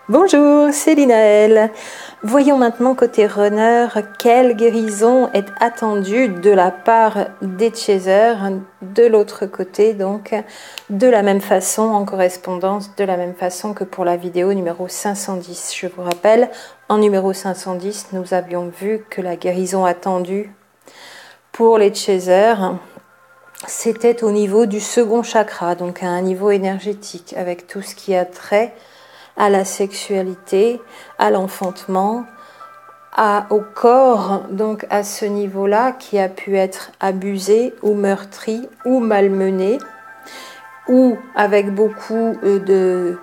Bonjour, c'est Linaëlle. Voyons maintenant côté runner, quelle guérison est attendue de la part des chasers, de l'autre côté donc, de la même façon, en correspondance, de la même façon que pour la vidéo numéro 510. Je vous rappelle, en numéro 510, nous avions vu que la guérison attendue pour les chasers, c'était au niveau du second chakra, donc à un niveau énergétique, avec tout ce qui a trait à la sexualité, à l'enfantement, au corps, donc à ce niveau-là qui a pu être abusé ou meurtri ou malmené, ou avec beaucoup de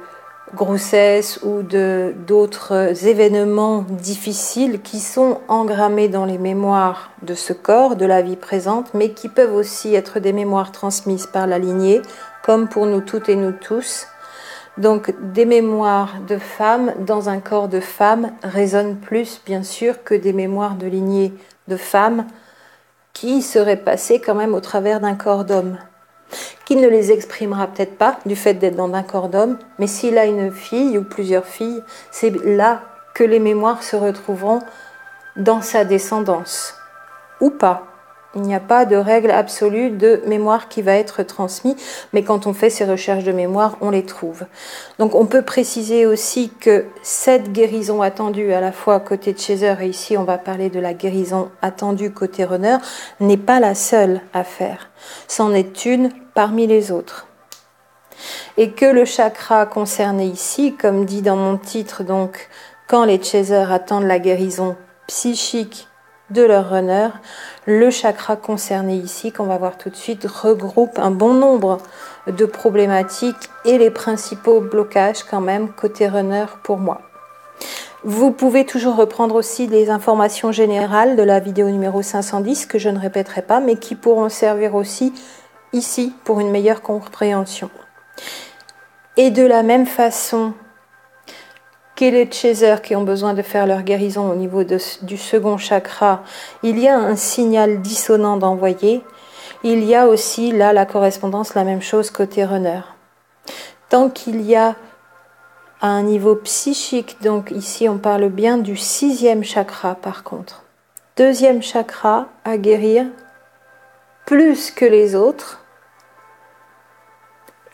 grossesse ou d'autres événements difficiles qui sont engrammés dans les mémoires de ce corps, de la vie présente, mais qui peuvent aussi être des mémoires transmises par la lignée, comme pour nous toutes et nous tous. Donc des mémoires de femmes dans un corps de femme résonnent plus bien sûr que des mémoires de lignée de femmes qui seraient passées quand même au travers d'un corps d'homme, qui ne les exprimera peut-être pas du fait d'être dans un corps d'homme, mais s'il a une fille ou plusieurs filles, c'est là que les mémoires se retrouveront dans sa descendance, ou pas. Il n'y a pas de règle absolue de mémoire qui va être transmise, mais quand on fait ces recherches de mémoire, on les trouve. Donc on peut préciser aussi que cette guérison attendue à la fois côté chaser, et ici on va parler de la guérison attendue côté runner, n'est pas la seule à faire. C'en est une parmi les autres. Et que le chakra concerné ici, comme dit dans mon titre, donc quand les chasers attendent la guérison psychique de leur runner, le chakra concerné ici, qu'on va voir tout de suite, regroupe un bon nombre de problématiques et les principaux blocages quand même côté runner pour moi. Vous pouvez toujours reprendre aussi les informations générales de la vidéo numéro 510 que je ne répéterai pas, mais qui pourront servir aussi ici pour une meilleure compréhension. Et de la même façon que les chasers qui ont besoin de faire leur guérison au niveau du second chakra, il y a un signal dissonant d'envoyer. Il y a aussi là la correspondance, la même chose côté runner. Tant qu'il y a à un niveau psychique, donc ici on parle bien du 6e chakra par contre. 2e chakra à guérir plus que les autres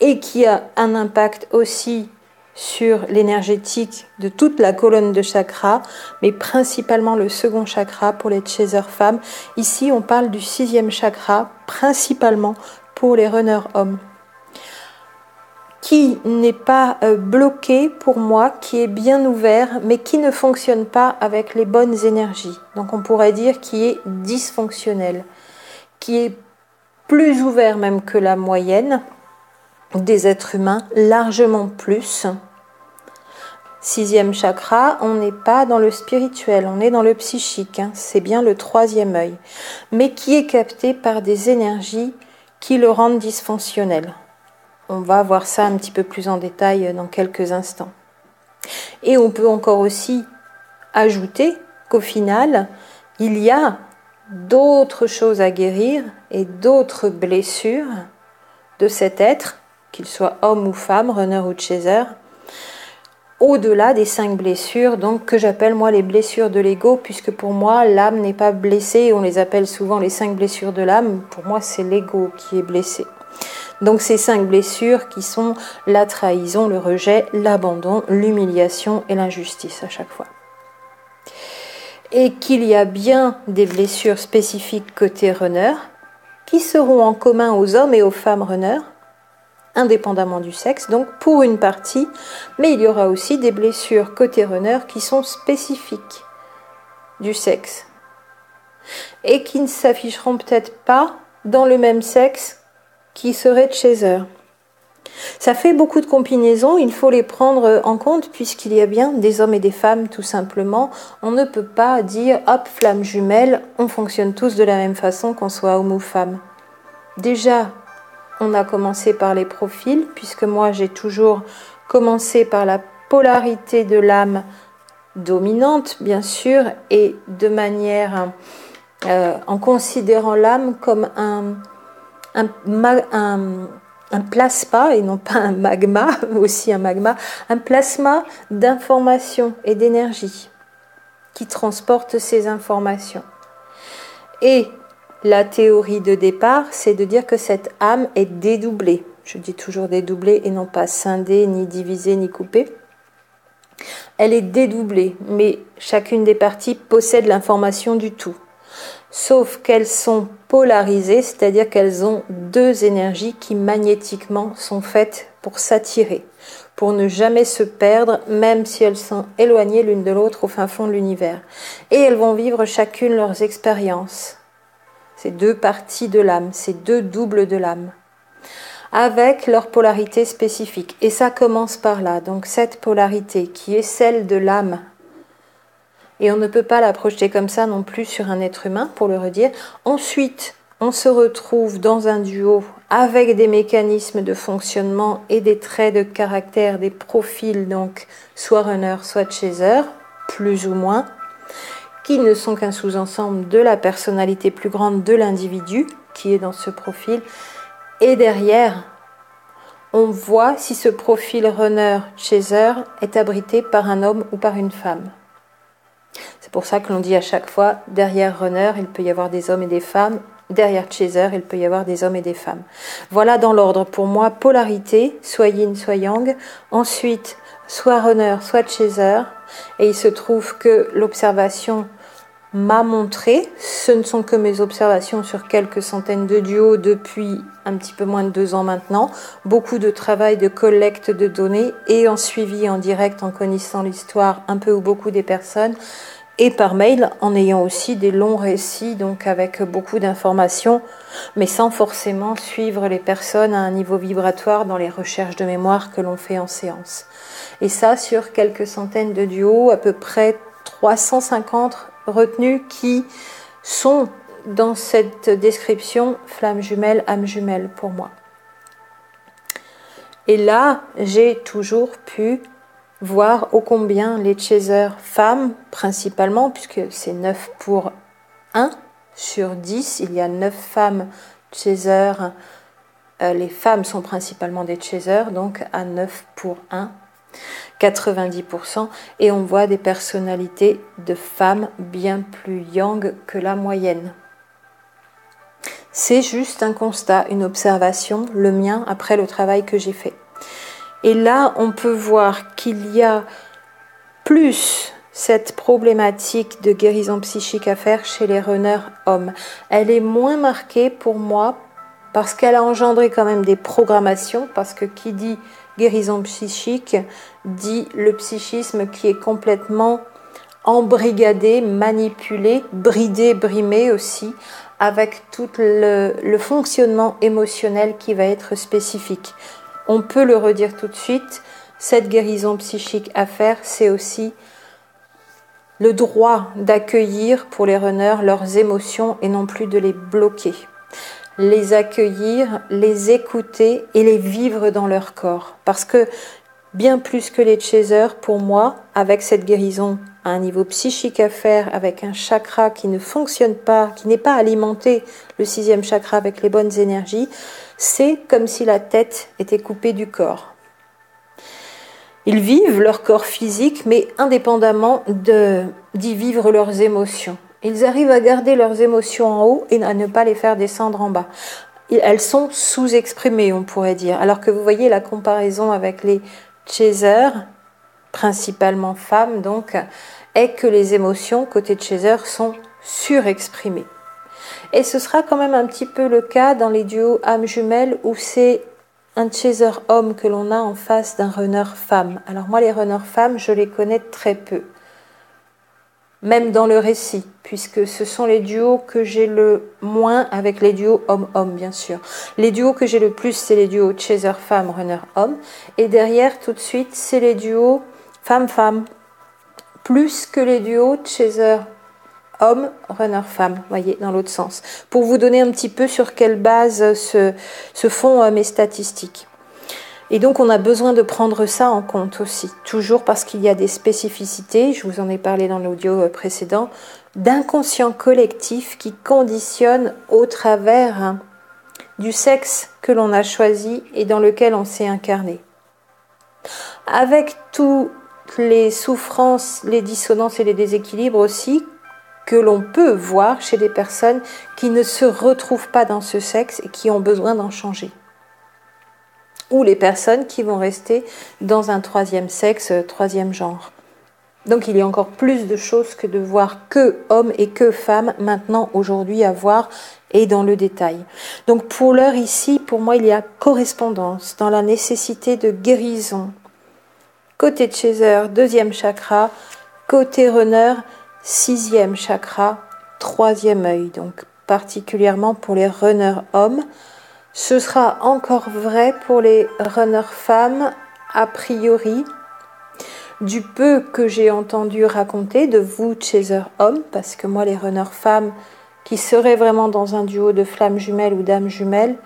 et qui a un impact aussi sur l'énergétique de toute la colonne de chakras, mais principalement le second chakra pour les chasers femmes. Ici, on parle du 6e chakra, principalement pour les runners hommes, qui n'est pas bloqué pour moi, qui est bien ouvert, mais qui ne fonctionne pas avec les bonnes énergies. Donc on pourrait dire qui est dysfonctionnel, qui est plus ouvert même que la moyenne des êtres humains, largement plus. 6e chakra, on n'est pas dans le spirituel, on est dans le psychique, c'est bien le 3e œil, mais qui est capté par des énergies qui le rendent dysfonctionnel. On va voir ça un petit peu plus en détail dans quelques instants. Et on peut encore aussi ajouter qu'au final, il y a d'autres choses à guérir et d'autres blessures de cet être, qu'il soit homme ou femme, runner ou chaser, au-delà des 5 blessures, donc que j'appelle moi les blessures de l'ego, puisque pour moi l'âme n'est pas blessée, on les appelle souvent les 5 blessures de l'âme, pour moi c'est l'ego qui est blessé. Donc ces 5 blessures qui sont la trahison, le rejet, l'abandon, l'humiliation et l'injustice à chaque fois. Et qu'il y a bien des blessures spécifiques côté runner, qui seront en commun aux hommes et aux femmes runners, indépendamment du sexe, donc pour une partie, mais il y aura aussi des blessures côté runner qui sont spécifiques du sexe et qui ne s'afficheront peut-être pas dans le même sexe qui serait chaser. Ça fait beaucoup de combinaisons, il faut les prendre en compte puisqu'il y a bien des hommes et des femmes tout simplement. On ne peut pas dire hop, flamme jumelle, on fonctionne tous de la même façon qu'on soit homme ou femme. Déjà, on a commencé par les profils, puisque moi j'ai toujours commencé par la polarité de l'âme dominante, bien sûr, et de manière en considérant l'âme comme un un plasma, et non pas un magma, aussi un magma, un plasma d'informations et d'énergie qui transporte ces informations. Et la théorie de départ, c'est de dire que cette âme est dédoublée. Je dis toujours dédoublée et non pas scindée, ni divisée, ni coupée. Elle est dédoublée, mais chacune des parties possède l'information du tout. Sauf qu'elles sont polarisées, c'est-à-dire qu'elles ont deux énergies qui magnétiquement sont faites pour s'attirer, pour ne jamais se perdre, même si elles sont éloignées l'une de l'autre au fin fond de l'univers. Et elles vont vivre chacune leurs expériences. Ces deux parties de l'âme, ces deux doubles de l'âme, avec leur polarité spécifique. Et ça commence par là. Donc cette polarité qui est celle de l'âme, et on ne peut pas la projeter comme ça non plus sur un être humain, pour le redire. Ensuite, on se retrouve dans un duo avec des mécanismes de fonctionnement et des traits de caractère, des profils, donc soit runner, soit chaser, plus ou moins, qui ne sont qu'un sous-ensemble de la personnalité plus grande de l'individu qui est dans ce profil. Et derrière, on voit si ce profil runner-chaser est abrité par un homme ou par une femme. C'est pour ça que l'on dit à chaque fois, derrière runner, il peut y avoir des hommes et des femmes, derrière chaser, il peut y avoir des hommes et des femmes. Voilà dans l'ordre pour moi, polarité, soit yin, soit yang, ensuite soit runner, soit chaser, et il se trouve que l'observation m'a montré, ce ne sont que mes observations sur quelques centaines de duos depuis un petit peu moins de 2 ans maintenant, beaucoup de travail de collecte de données et en suivi en direct en connaissant l'histoire un peu ou beaucoup des personnes, et par mail en ayant aussi des longs récits, donc avec beaucoup d'informations, mais sans forcément suivre les personnes à un niveau vibratoire dans les recherches de mémoire que l'on fait en séance. Et ça sur quelques centaines de duos, à peu près 350 retenus qui sont dans cette description flamme jumelle, âme jumelle pour moi. Et là, j'ai toujours pu voir ô combien les chasers femmes, principalement, puisque c'est 9 pour 1 sur 10, il y a 9 femmes chasers, les femmes sont principalement des chasers, donc à 9 pour 1, 90%, et on voit des personnalités de femmes bien plus yang que la moyenne. C'est juste un constat, une observation, le mien après le travail que j'ai fait. Et là, on peut voir qu'il y a plus cette problématique de guérison psychique à faire chez les runners hommes. Elle est moins marquée pour moi parce qu'elle a engendré quand même des programmations, parce que qui dit guérison psychique dit le psychisme qui est complètement embrigadé, manipulé, bridé, brimé aussi, avec tout le fonctionnement émotionnel qui va être spécifique. On peut le redire tout de suite, cette guérison psychique à faire, c'est aussi le droit d'accueillir pour les runners leurs émotions et non plus de les bloquer. Les accueillir, les écouter et les vivre dans leur corps. Parce que bien plus que les chasers, pour moi, avec cette guérison à un niveau psychique à faire, avec un chakra qui ne fonctionne pas, qui n'est pas alimenté, le 6e chakra avec les bonnes énergies, c'est comme si la tête était coupée du corps. Ils vivent leur corps physique, mais indépendamment d'y vivre leurs émotions. Ils arrivent à garder leurs émotions en haut et à ne pas les faire descendre en bas. Elles sont sous-exprimées, on pourrait dire. Alors que vous voyez la comparaison avec les chasers, principalement femmes donc, est que les émotions côté chaser sont surexprimées. Et ce sera quand même un petit peu le cas dans les duos âmes jumelles où c'est un chaser homme que l'on a en face d'un runner femme. Alors moi les runners femmes, je les connais très peu. Même dans le récit, puisque ce sont les duos que j'ai le moins avec les duos homme-homme, bien sûr. Les duos que j'ai le plus, c'est les duos chaser-femme, runner-homme. Et derrière, tout de suite, c'est les duos femme-femme. Plus que les duos chaser-homme, runner-femme, voyez, dans l'autre sens. Pour vous donner un petit peu sur quelle base se font mes statistiques. Et donc, on a besoin de prendre ça en compte aussi, toujours parce qu'il y a des spécificités, je vous en ai parlé dans l'audio précédent, d'inconscient collectif qui conditionne au travers du sexe que l'on a choisi et dans lequel on s'est incarné. Avec toutes les souffrances, les dissonances et les déséquilibres aussi que l'on peut voir chez des personnes qui ne se retrouvent pas dans ce sexe et qui ont besoin d'en changer. Ou les personnes qui vont rester dans un troisième sexe, troisième genre. Donc il y a encore plus de choses que de voir que hommes et que femmes maintenant, aujourd'hui, à voir et dans le détail. Donc pour l'heure ici, pour moi, il y a correspondance dans la nécessité de guérison. Côté chaser, deuxième chakra, côté runner, sixième chakra, troisième œil. Donc particulièrement pour les runners hommes. Ce sera encore vrai pour les runners femmes, a priori, du peu que j'ai entendu raconter de vous, chaser hommes, parce que moi, les runners femmes qui seraient vraiment dans un duo de flammes jumelles ou d'âmes jumelles,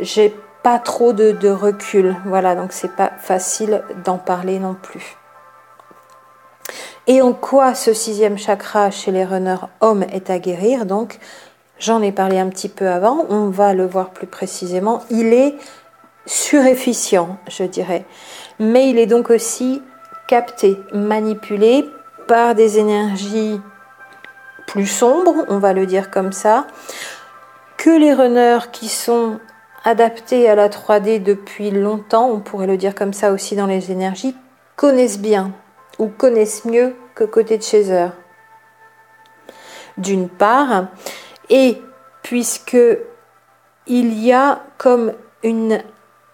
j'ai pas trop de recul. Voilà, donc c'est pas facile d'en parler non plus. Et en quoi ce sixième chakra chez les runners hommes est à guérir? Donc, j'en ai parlé un petit peu avant, on va le voir plus précisément. Il est surefficient, je dirais. Mais il est donc aussi capté, manipulé par des énergies plus sombres, on va le dire comme ça, que les runners qui sont adaptés à la 3D depuis longtemps, on pourrait le dire comme ça aussi dans les énergies, connaissent bien ou connaissent mieux que côté de chaser. D'une part, et puisque il y a comme une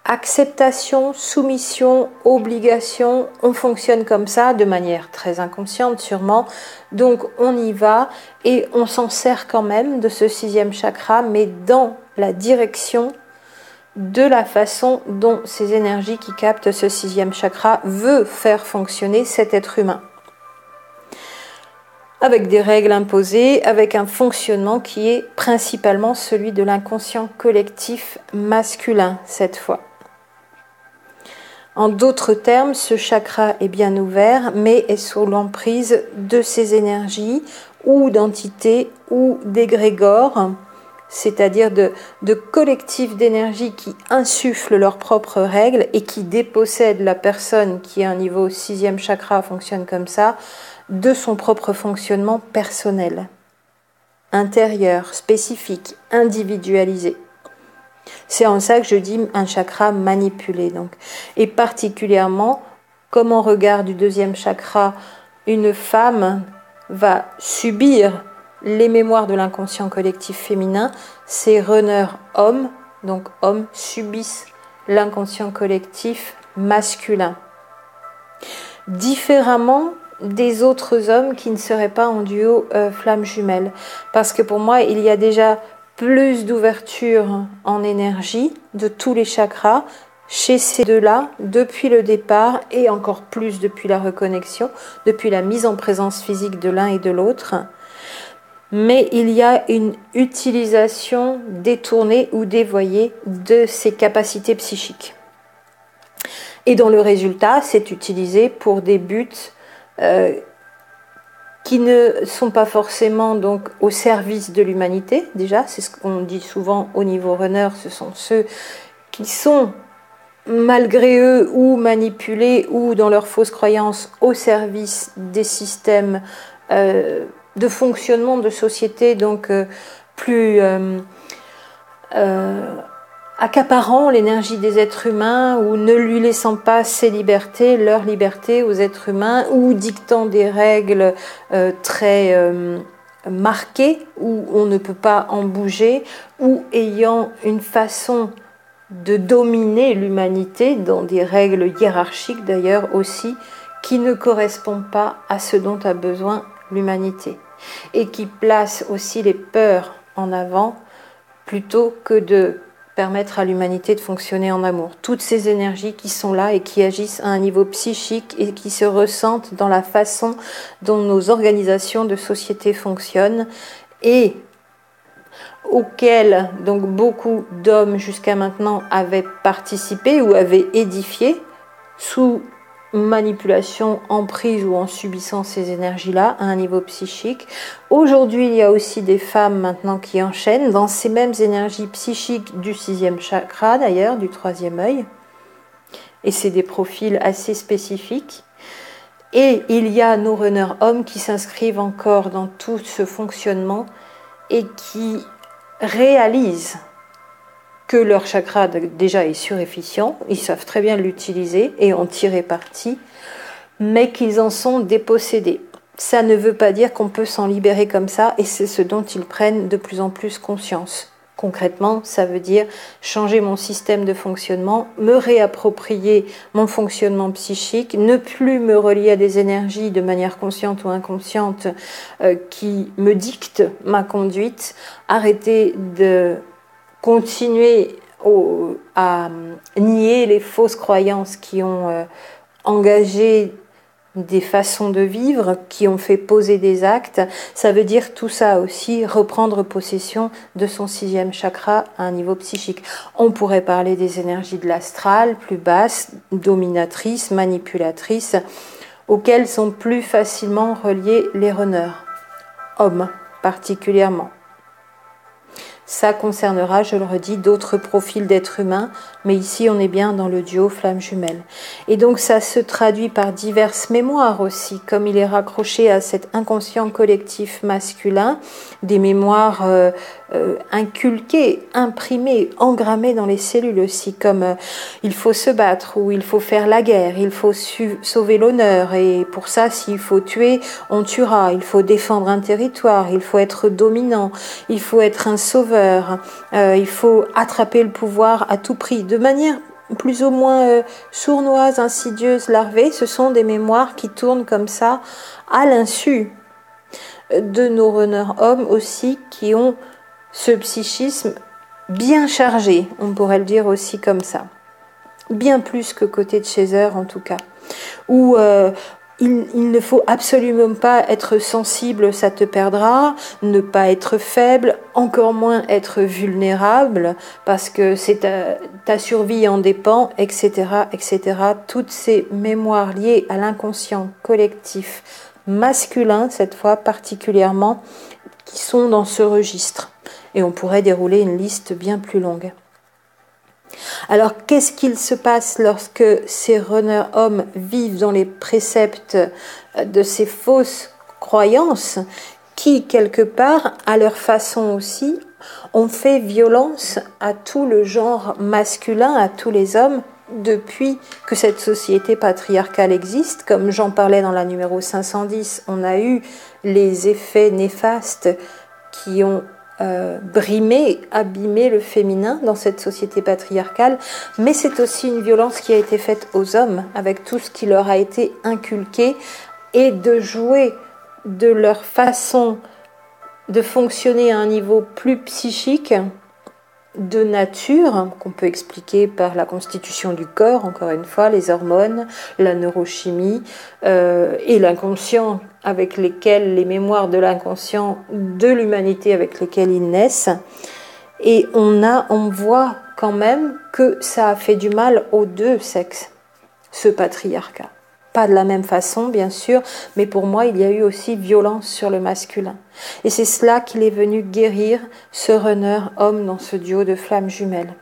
acceptation, soumission, obligation, on fonctionne comme ça de manière très inconsciente sûrement, donc on y va et on s'en sert quand même de ce sixième chakra, mais dans la direction de la façon dont ces énergies qui captent ce sixième chakra veut faire fonctionner cet être humain. Avec des règles imposées, avec un fonctionnement qui est principalement celui de l'inconscient collectif masculin cette fois. En d'autres termes, ce chakra est bien ouvert, mais est sous l'emprise de ces énergies ou d'entités ou d'égrégores, c'est-à-dire de collectifs d'énergie qui insufflent leurs propres règles et qui dépossèdent la personne qui, à un niveau sixième chakra, fonctionne comme ça, de son propre fonctionnement personnel, intérieur, spécifique, individualisé. C'est en ça que je dis un chakra manipulé. Donc. Et particulièrement, comme on regarde du deuxième chakra, une femme va subir les mémoires de l'inconscient collectif féminin, ces runners hommes, donc hommes, subissent l'inconscient collectif masculin. Différemment des autres hommes qui ne seraient pas en duo flamme jumelle. Parce que pour moi, il y a déjà plus d'ouverture en énergie de tous les chakras chez ces deux-là depuis le départ et encore plus depuis la reconnexion, depuis la mise en présence physique de l'un et de l'autre. Mais il y a une utilisation détournée ou dévoyée de ces capacités psychiques. Et dont le résultat, c'est utilisé pour des buts qui ne sont pas forcément donc au service de l'humanité. Déjà, c'est ce qu'on dit souvent au niveau runner, ce sont ceux qui sont malgré eux ou manipulés ou dans leurs fausses croyances au service des systèmes de fonctionnement de société donc plus accaparant l'énergie des êtres humains ou ne lui laissant pas ses libertés, leur liberté aux êtres humains ou dictant des règles très marquées où on ne peut pas en bouger ou ayant une façon de dominer l'humanité dans des règles hiérarchiques d'ailleurs aussi qui ne correspondent pas à ce dont a besoin l'humanité et qui placent aussi les peurs en avant plutôt que de permettre à l'humanité de fonctionner en amour. Toutes ces énergies qui sont là et qui agissent à un niveau psychique et qui se ressentent dans la façon dont nos organisations de société fonctionnent et auxquelles donc beaucoup d'hommes jusqu'à maintenant avaient participé ou avaient édifié sous manipulation, emprise ou en subissant ces énergies-là à un niveau psychique. Aujourd'hui, il y a aussi des femmes maintenant qui enchaînent dans ces mêmes énergies psychiques du 6e chakra d'ailleurs, du 3e œil. Et c'est des profils assez spécifiques. Et il y a nos runners hommes qui s'inscrivent encore dans tout ce fonctionnement et qui réalisent que leur chakra déjà est surefficient, ils savent très bien l'utiliser et en tirer parti, mais qu'ils en sont dépossédés. Ça ne veut pas dire qu'on peut s'en libérer comme ça, et c'est ce dont ils prennent de plus en plus conscience. Concrètement, ça veut dire changer mon système de fonctionnement, me réapproprier mon fonctionnement psychique, ne plus me relier à des énergies de manière consciente ou inconsciente qui me dictent ma conduite, arrêter de continuer à nier les fausses croyances qui ont engagé des façons de vivre, qui ont fait poser des actes. Ça veut dire tout ça aussi, reprendre possession de son 6e chakra à un niveau psychique. On pourrait parler des énergies de l'astral, plus basses, dominatrices, manipulatrices, auxquelles sont plus facilement reliés les runners, hommes particulièrement. Ça concernera, je le redis, d'autres profils d'êtres humains, mais ici on est bien dans le duo flamme jumelle. Et donc ça se traduit par diverses mémoires aussi, comme il est raccroché à cet inconscient collectif masculin, des mémoires inculquées, imprimées, engrammées dans les cellules aussi, comme il faut se battre, ou il faut faire la guerre, il faut sauver l'honneur, et pour ça s'il faut tuer, on tuera, il faut défendre un territoire, il faut être dominant, il faut être un sauveur, il faut attraper le pouvoir à tout prix, de manière plus ou moins sournoise, insidieuse, larvée. Ce sont des mémoires qui tournent comme ça à l'insu de nos runners hommes aussi, qui ont ce psychisme bien chargé, on pourrait le dire aussi comme ça, bien plus que côté de Chaser en tout cas, où il ne faut absolument pas être sensible, ça te perdra, ne pas être faible, encore moins être vulnérable, parce que c'est ta survie en dépend, etc., etc. Toutes ces mémoires liées à l'inconscient collectif masculin, cette fois particulièrement, qui sont dans ce registre. Et on pourrait dérouler une liste bien plus longue. Alors, qu'est-ce qu'il se passe lorsque ces runners hommes vivent dans les préceptes de ces fausses croyances qui, quelque part, à leur façon aussi, ont fait violence à tout le genre masculin, à tous les hommes, depuis que cette société patriarcale existe? Comme j'en parlais dans la numéro 510, on a eu les effets néfastes qui ont brimé, abîmé le féminin dans cette société patriarcale, mais c'est aussi une violence qui a été faite aux hommes avec tout ce qui leur a été inculqué, et de jouer de leur façon de fonctionner à un niveau plus psychique, de nature, qu'on peut expliquer par la constitution du corps, encore une fois, les hormones, la neurochimie et l'inconscient avec lesquels, les mémoires de l'inconscient de l'humanité avec lesquelles ils naissent. Et on voit quand même que ça a fait du mal aux deux sexes, ce patriarcat. Pas de la même façon, bien sûr, mais pour moi, il y a eu aussi violence sur le masculin. Et c'est cela qu'il est venu guérir ce runner homme dans ce duo de flammes jumelles.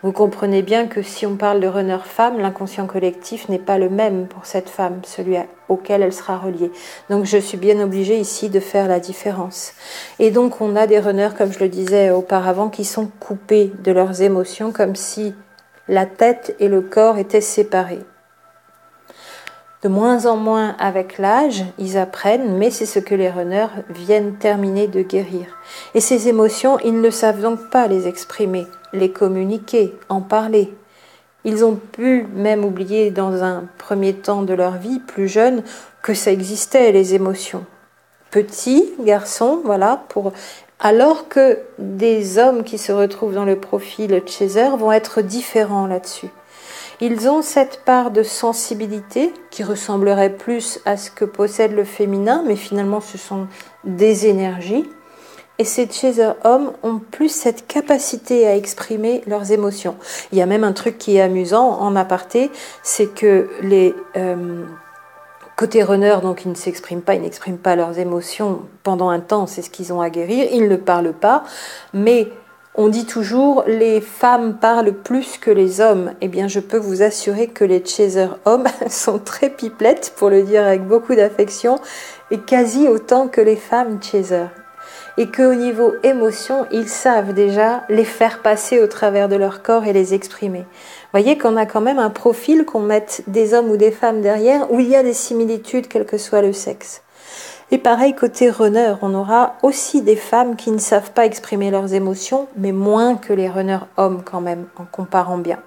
Vous comprenez bien que si on parle de runner femme, l'inconscient collectif n'est pas le même pour cette femme, celui auquel elle sera reliée. Donc je suis bien obligée ici de faire la différence. Et donc on a des runners, comme je le disais auparavant, qui sont coupés de leurs émotions, comme si la tête et le corps étaient séparés. De moins en moins avec l'âge, ils apprennent, mais c'est ce que les runners viennent terminer de guérir. Et ces émotions, ils ne savent donc pas les exprimer, les communiquer, en parler. Ils ont pu même oublier dans un premier temps de leur vie, plus jeune, que ça existait, les émotions. Petits garçons, voilà, alors que des hommes qui se retrouvent dans le profil Chaser vont être différents là-dessus. Ils ont cette part de sensibilité qui ressemblerait plus à ce que possède le féminin, mais finalement ce sont des énergies et ces chaser hommes ont plus cette capacité à exprimer leurs émotions. Il y a même un truc qui est amusant en aparté, c'est que les côté runner, donc ils ne s'expriment pas, ils n'expriment pas leurs émotions pendant un temps, c'est ce qu'ils ont à guérir, ils ne parlent pas, mais on dit toujours les femmes parlent plus que les hommes. Eh bien, je peux vous assurer que les chaser hommes sont très pipelettes, pour le dire avec beaucoup d'affection, et quasi autant que les femmes chaser. Et qu'au niveau émotion, ils savent déjà les faire passer au travers de leur corps et les exprimer. Vous voyez qu'on a quand même un profil, qu'on mette des hommes ou des femmes derrière, où il y a des similitudes, quel que soit le sexe. Et pareil, côté runner, on aura aussi des femmes qui ne savent pas exprimer leurs émotions, mais moins que les runners hommes quand même, en comparant bien.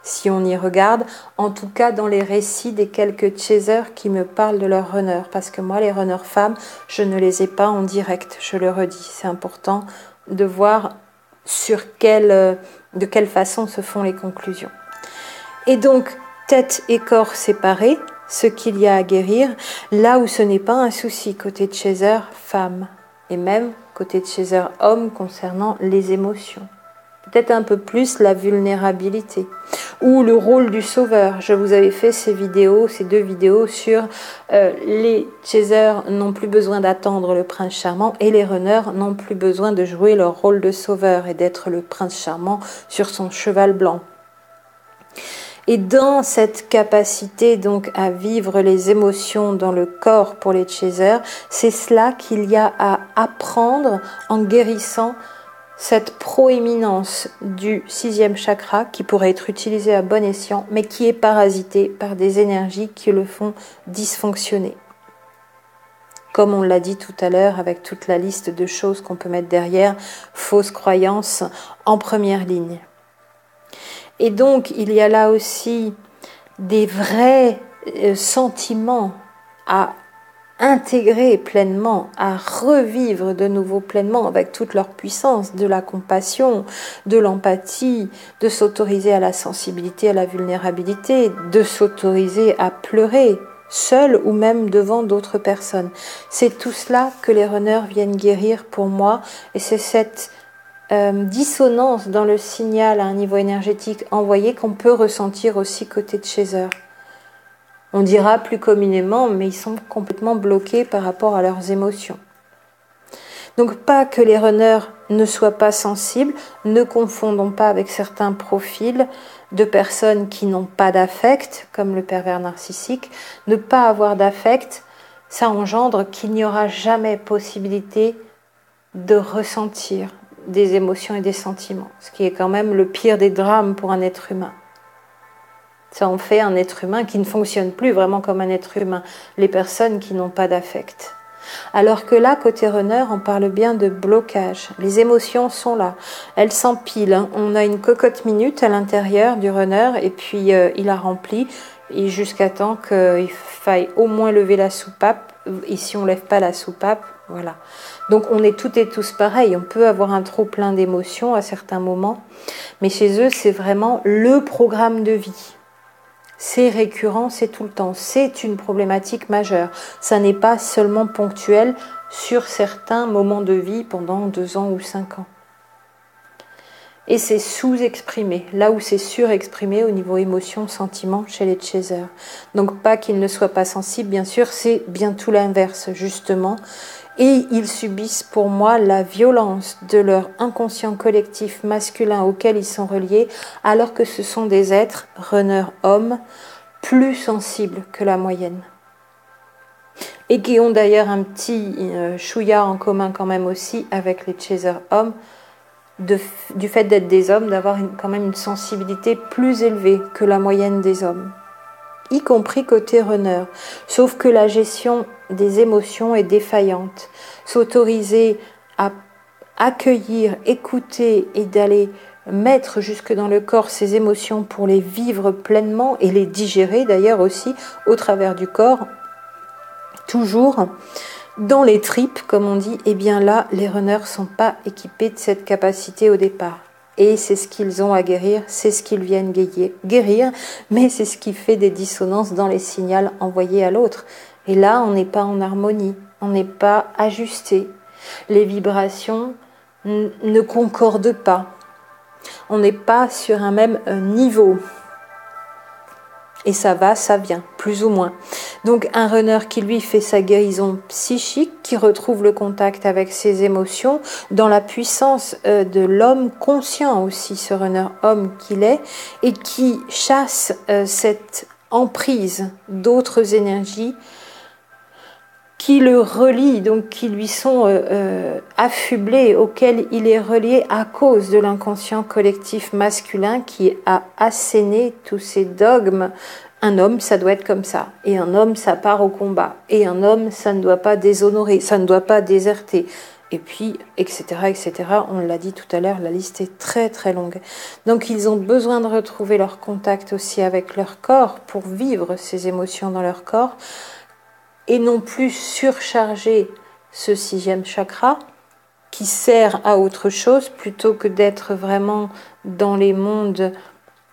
Si on y regarde, en tout cas dans les récits des quelques chasers qui me parlent de leurs runners, parce que moi, les runners femmes, je ne les ai pas en direct, je le redis. C'est important de voir de quelle façon se font les conclusions. Et donc, tête et corps séparés, ce qu'il y a à guérir, là où ce n'est pas un souci côté chaser femme, et même côté chaser homme concernant les émotions. Peut-être un peu plus la vulnérabilité ou le rôle du sauveur. Je vous avais fait ces deux vidéos sur les chasers n'ont plus besoin d'attendre le prince charmant et les runners n'ont plus besoin de jouer leur rôle de sauveur et d'être le prince charmant sur son cheval blanc. Et dans cette capacité donc à vivre les émotions dans le corps pour les chasers, c'est cela qu'il y a à apprendre en guérissant cette proéminence du 6e chakra qui pourrait être utilisée à bon escient, mais qui est parasitée par des énergies qui le font dysfonctionner. Comme on l'a dit tout à l'heure, avec toute la liste de choses qu'on peut mettre derrière, fausses croyances en première ligne. Et donc, il y a là aussi des vrais sentiments à intégrer pleinement, à revivre de nouveau pleinement avec toute leur puissance, de la compassion, de l'empathie, de s'autoriser à la sensibilité, à la vulnérabilité, de s'autoriser à pleurer, seul ou même devant d'autres personnes. C'est tout cela que les runners viennent guérir pour moi, et c'est cette dissonance dans le signal à un niveau énergétique envoyé qu'on peut ressentir aussi côté de chaser. On dira plus communément, mais ils sont complètement bloqués par rapport à leurs émotions. Donc pas que les runners ne soient pas sensibles, ne confondons pas avec certains profils de personnes qui n'ont pas d'affect, comme le pervers narcissique. Ne pas avoir d'affect, ça engendre qu'il n'y aura jamais possibilité de ressentir des émotions et des sentiments, ce qui est quand même le pire des drames pour un être humain. Ça en fait un être humain qui ne fonctionne plus vraiment comme un être humain, les personnes qui n'ont pas d'affect. Alors que là, côté runner, on parle bien de blocage. Les émotions sont là, elles s'empilent. On a une cocotte minute à l'intérieur du runner et puis il la remplit et jusqu'à temps qu'il faille au moins lever la soupape. Et si on ne lève pas la soupape, voilà. Donc on est toutes et tous pareils. On peut avoir un trop plein d'émotions à certains moments, mais chez eux, c'est vraiment le programme de vie. C'est récurrent, c'est tout le temps. C'est une problématique majeure. Ça n'est pas seulement ponctuel sur certains moments de vie pendant 2 ans ou 5 ans. Et c'est sous-exprimé, là où c'est surexprimé au niveau émotion, sentiment chez les chasers. Donc pas qu'ils ne soient pas sensibles, bien sûr, c'est bien tout l'inverse, justement. Et ils subissent pour moi la violence de leur inconscient collectif masculin auquel ils sont reliés, alors que ce sont des êtres, runners hommes, plus sensibles que la moyenne. Et qui ont d'ailleurs un petit chouïa en commun quand même aussi avec les chasers hommes, du fait d'être des hommes, d'avoir quand même une sensibilité plus élevée que la moyenne des hommes, y compris côté runner. Sauf que la gestion des émotions est défaillante. S'autoriser à accueillir, écouter et d'aller mettre jusque dans le corps ces émotions pour les vivre pleinement et les digérer d'ailleurs aussi au travers du corps, toujours dans les tripes, comme on dit, eh bien là, les runners ne sont pas équipés de cette capacité au départ. Et c'est ce qu'ils ont à guérir, c'est ce qu'ils viennent guérir, mais c'est ce qui fait des dissonances dans les signaux envoyés à l'autre. Et là, on n'est pas en harmonie, on n'est pas ajusté. Les vibrations ne concordent pas. On n'est pas sur un même niveau. Et ça va, ça vient, plus ou moins. Donc un runner qui lui fait sa guérison psychique, qui retrouve le contact avec ses émotions, dans la puissance de l'homme conscient aussi, ce runner homme qu'il est, et qui chasse cette emprise d'autres énergies qui le relient, donc qui lui sont affublés, auxquels il est relié à cause de l'inconscient collectif masculin qui a asséné tous ces dogmes. Un homme, ça doit être comme ça, et un homme, ça part au combat, et un homme, ça ne doit pas déshonorer, ça ne doit pas déserter, et puis, etc., etc., on l'a dit tout à l'heure, la liste est très très longue. Donc ils ont besoin de retrouver leur contact aussi avec leur corps pour vivre ces émotions dans leur corps, et non plus surcharger ce 6e chakra qui sert à autre chose plutôt que d'être vraiment dans les mondes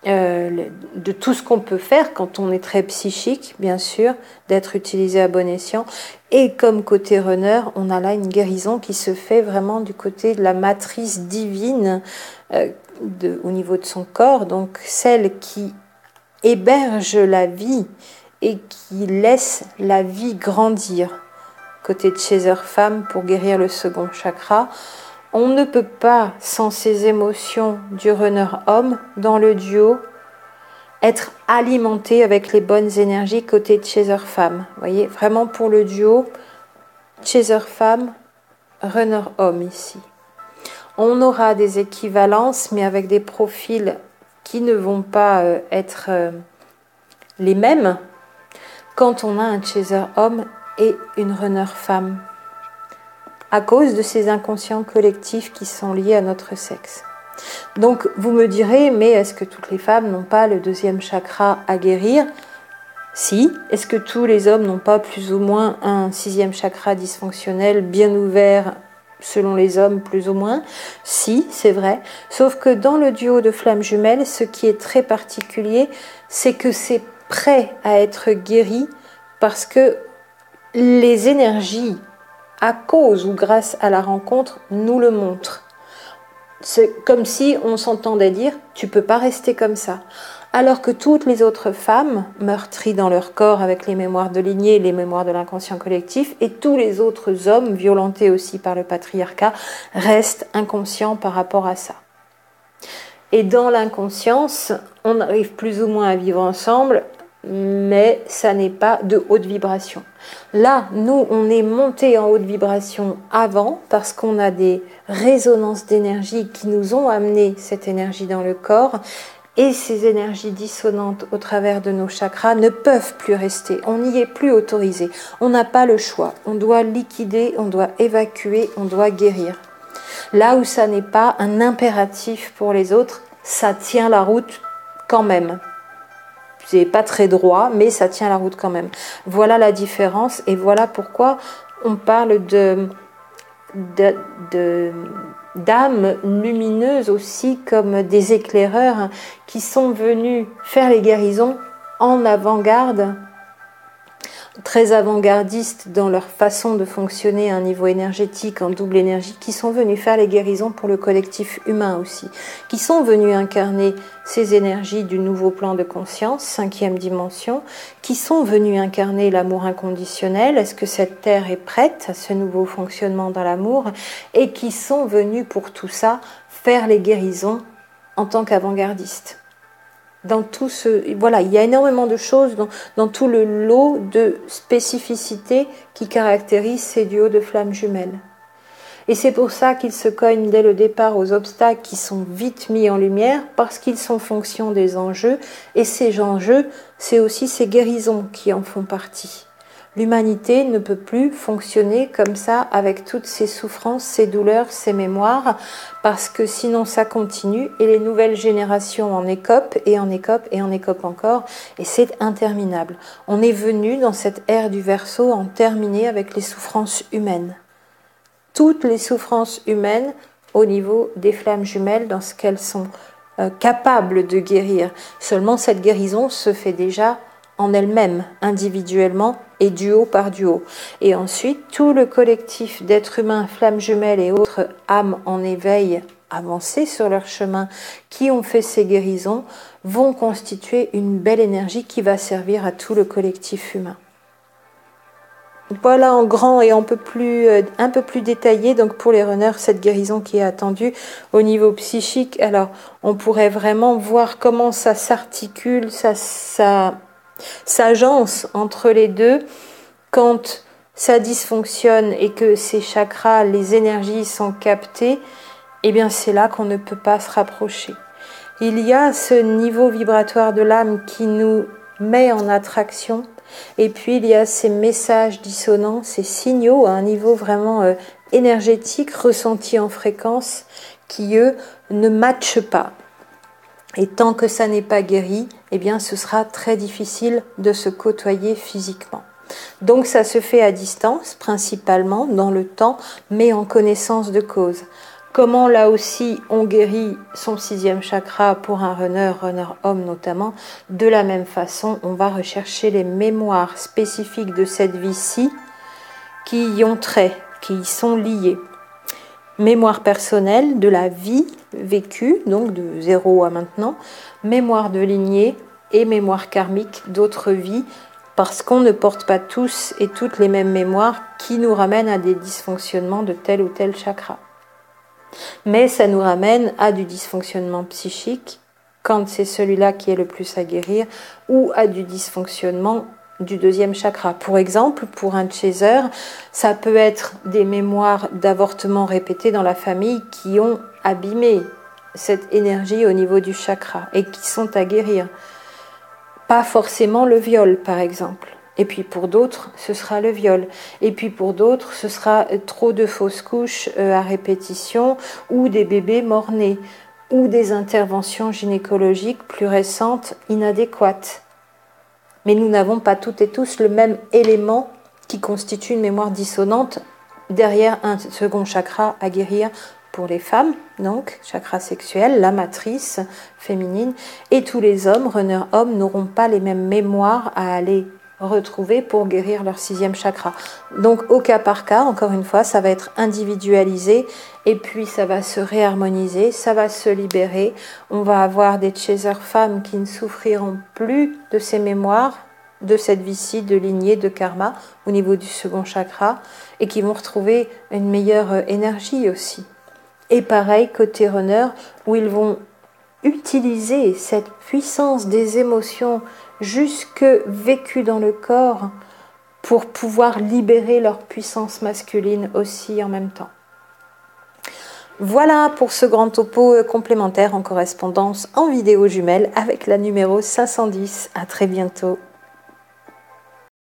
de tout ce qu'on peut faire quand on est très psychique, bien sûr, d'être utilisé à bon escient. Et comme côté runner, on a là une guérison qui se fait vraiment du côté de la matrice divine au niveau de son corps, donc celle qui héberge la vie et qui laisse la vie grandir. Côté de Chaser femme, pour guérir le 2e chakra, on ne peut pas, sans ces émotions du runner homme, dans le duo, être alimenté avec les bonnes énergies côté de Chaser femme. Vous voyez, vraiment pour le duo, Chaser femme, runner homme ici. On aura des équivalences, mais avec des profils qui ne vont pas être les mêmes, quand on a un chaser homme et une runner femme, à cause de ces inconscients collectifs qui sont liés à notre sexe. Donc vous me direz, mais est-ce que toutes les femmes n'ont pas le 2e chakra à guérir? Si. Est-ce que tous les hommes n'ont pas plus ou moins un 6e chakra dysfonctionnel bien ouvert selon les hommes plus ou moins? Si, c'est vrai. Sauf que dans le duo de flammes jumelles, ce qui est très particulier, c'est que c'est prêt à être guéri parce que les énergies, à cause ou grâce à la rencontre, nous le montrent. C'est comme si on s'entendait dire « tu peux pas rester comme ça ». Alors que toutes les autres femmes, meurtries dans leur corps avec les mémoires de lignée, les mémoires de l'inconscient collectif, et tous les autres hommes, violentés aussi par le patriarcat, restent inconscients par rapport à ça. Et dans l'inconscience, on arrive plus ou moins à vivre ensemble, mais ça n'est pas de haute vibration. Là, nous, on est monté en haute vibration avant, parce qu'on a des résonances d'énergie qui nous ont amené cette énergie dans le corps, et ces énergies dissonantes au travers de nos chakras ne peuvent plus rester. On n'y est plus autorisé. On n'a pas le choix. On doit liquider, on doit évacuer, on doit guérir. Là où ça n'est pas un impératif pour les autres, ça tient la route quand même. C'est pas très droit, mais ça tient la route quand même. Voilà la différence et voilà pourquoi on parle d'âmes lumineuses aussi comme des éclaireurs qui sont venus faire les guérisons en avant-garde, très avant-gardistes dans leur façon de fonctionner à un niveau énergétique en double énergie, qui sont venus faire les guérisons pour le collectif humain aussi, qui sont venus incarner ces énergies du nouveau plan de conscience, 5e dimension, qui sont venus incarner l'amour inconditionnel, est-ce que cette terre est prête à ce nouveau fonctionnement dans l'amour, et qui sont venus pour tout ça faire les guérisons en tant qu'avant-gardistes. Dans tout voilà, il y a énormément de choses dans tout le lot de spécificités qui caractérisent ces duos de flammes jumelles. Et c'est pour ça qu'ils se cognent dès le départ aux obstacles qui sont vite mis en lumière, parce qu'ils sont fonction des enjeux, et ces enjeux, c'est aussi ces guérisons qui en font partie. L'humanité ne peut plus fonctionner comme ça avec toutes ces souffrances, ces douleurs, ces mémoires, parce que sinon ça continue et les nouvelles générations en écopent et en écopent et en écopent encore et c'est interminable. On est venu dans cette ère du Verseau en terminer avec les souffrances humaines. Toutes les souffrances humaines au niveau des flammes jumelles dans ce qu'elles sont capables de guérir. Seulement cette guérison se fait déjà en elles-mêmes, individuellement et duo par duo. Et ensuite, tout le collectif d'êtres humains, flammes jumelles et autres âmes en éveil avancées sur leur chemin, qui ont fait ces guérisons, vont constituer une belle énergie qui va servir à tout le collectif humain. Voilà en grand et un peu plus détaillé, donc pour les runners, cette guérison qui est attendue au niveau psychique. Alors, on pourrait vraiment voir comment ça s'articule, ça s'agence entre les deux. Quand ça dysfonctionne et que ces chakras, les énergies sont captées, eh bien c'est là qu'on ne peut pas se rapprocher. Il y a ce niveau vibratoire de l'âme qui nous met en attraction. Et puis il y a ces messages dissonants, ces signaux à un niveau vraiment énergétique, ressentis en fréquence, qui eux ne matchent pas. Et tant que ça n'est pas guéri, eh bien ce sera très difficile de se côtoyer physiquement. Donc ça se fait à distance, principalement dans le temps, mais en connaissance de cause. Comment là aussi on guérit son 6e chakra pour un runner homme notamment, de la même façon on va rechercher les mémoires spécifiques de cette vie-ci qui y ont trait, qui y sont liées. Mémoire personnelle de la vie vécue, donc de 0 à maintenant, mémoire de lignée et mémoire karmique d'autres vies, parce qu'on ne porte pas tous et toutes les mêmes mémoires qui nous ramènent à des dysfonctionnements de tel ou tel chakra. Mais ça nous ramène à du dysfonctionnement psychique, quand c'est celui-là qui est le plus à guérir, ou à du dysfonctionnement du 2e chakra. Pour exemple, pour un chaser, ça peut être des mémoires d'avortement répétés dans la famille qui ont abîmé cette énergie au niveau du chakra et qui sont à guérir. Pas forcément le viol, par exemple. Et puis pour d'autres, ce sera le viol. Et puis pour d'autres, ce sera trop de fausses couches à répétition ou des bébés morts-nés ou des interventions gynécologiques plus récentes inadéquates. Mais nous n'avons pas toutes et tous le même élément qui constitue une mémoire dissonante derrière un 2e chakra à guérir pour les femmes, donc chakra sexuel, la matrice féminine, et tous les hommes, runners hommes, n'auront pas les mêmes mémoires à aller retrouver pour guérir leur 6e chakra. Donc au cas par cas, encore une fois, ça va être individualisé et puis ça va se réharmoniser, ça va se libérer. On va avoir des chasers femmes qui ne souffriront plus de ces mémoires, de cette vie-ci, de lignée, de karma au niveau du 2e chakra et qui vont retrouver une meilleure énergie aussi. Et pareil côté runner où ils vont utiliser cette puissance des émotions jusque vécues dans le corps pour pouvoir libérer leur puissance masculine aussi en même temps. Voilà pour ce grand topo complémentaire en correspondance en vidéo jumelle avec la numéro 510. À très bientôt.